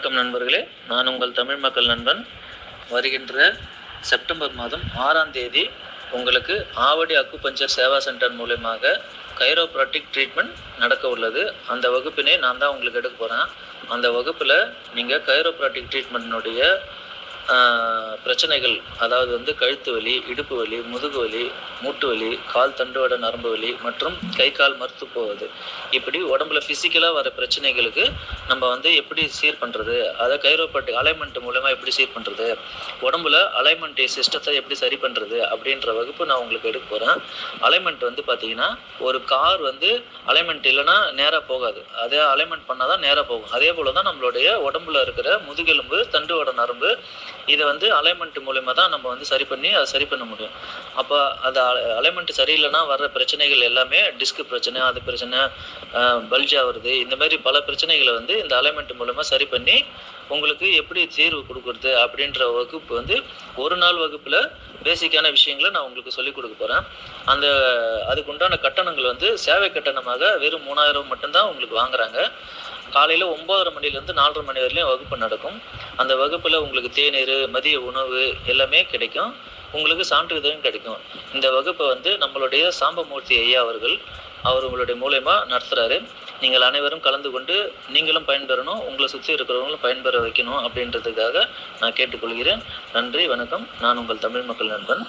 வணக்கம் நண்பர்களே, நான் உங்கள் தமிழ் மக்கள் நண்பன். வருகின்ற செப்டம்பர் மாதம் 6ஆம் தேதி உங்களுக்கு ஆவடி அக்குபஞ்சர் சேவா சென்டர் மூலமாக கைரோப்ராக்டிக் ட்ரீட்மெண்ட் நடக்க உள்ளது. அந்த வகுப்பினை நான் தான் உங்களுக்கு எடுக்க போகிறேன். அந்த வகுப்பில் நீங்கள் கைரோப்ராக்டிக் ட்ரீட்மெண்ட்டினுடைய பிரச்சனைகள், அதாவது கழுத்து வலி, இடுப்பு வலி, முதுகு வலி, மூட்டு வலி, கால் தண்டுவட நரம்பு வலி மற்றும் கை கால் மறுத்து போவது, இப்படி உடம்புல ஃபிசிக்கலாக வர பிரச்சனைகளுக்கு நம்ம எப்படி சீர் பண்ணுறது, அதை கைரோப்ராக்டிக் அலைன்மெண்ட் மூலமாக எப்படி சீர் பண்ணுறது, உடம்புல அலைன்மெண்ட் சிஸ்டத்தை எப்படி சரி பண்ணுறது அப்படின்ற வகுப்பு நான் உங்களுக்கு எடுக்க போகிறேன். அலைன்மெண்ட் பார்த்தீங்கன்னா, ஒரு கார் அலைன்மெண்ட் இல்லைன்னா நேராக போகாது. அதே அலைன்மெண்ட் பண்ணால் தான் நேராக போகும். அதே போல் தான் நம்மளுடைய உடம்புல இருக்கிற முதுகெலும்பு, தண்டுவட நரம்பு, இதை அலைன்மெண்ட் மூலமாக தான் நம்ம சரி பண்ணி அதை சரி பண்ண முடியும். அப்போ அது அலைன்மெண்ட் சரியில்லைன்னா வர்ற பிரச்சனைகள் எல்லாமே டிஸ்க் பிரச்சனை, அது பிரச்சனை, பல்ஜ் ஆகுறது, இந்த மாதிரி பல பிரச்சனைகளை இந்த அலைன்மெண்ட் மூலமாக சரி பண்ணி உங்களுக்கு எப்படி தீர்வு கொடுக்குறது அப்படின்ற வகுப்பு ஒரு நாள் வகுப்பில் பேசிக்கான விஷயங்களை நான் உங்களுக்கு சொல்லிக் கொடுக்க போகிறேன். அதுக்கு உண்டான கட்டணங்கள் சேவை கட்டணமாக வெறும் 3000 மட்டும்தான் உங்களுக்கு வாங்குறாங்க. காலையில் 9:30 மணிலேருந்து 4:30 மணி வரையிலும் வகுப்பு நடக்கும். அந்த வகுப்பில் உங்களுக்கு தேநீர், மதிய உணவு எல்லாமே கிடைக்கும். உங்களுக்கு சான்றிதழும் கிடைக்கும். இந்த வகுப்பை நம்மளுடைய சாம்பமூர்த்தி ஐயா அவர் உங்களுடைய மூலயமா நடத்துகிறாரு. நீங்கள் அனைவரும் கலந்து கொண்டு நீங்களும் பயன்பெறணும், உங்களை சுற்றி இருக்கிறவங்களும் பயன்பெற வைக்கணும் அப்படின்றதுக்காக நான் கேட்டுக்கொள்கிறேன். நன்றி, வணக்கம். நான் உங்கள் தமிழ் மக்கள் நண்பன்.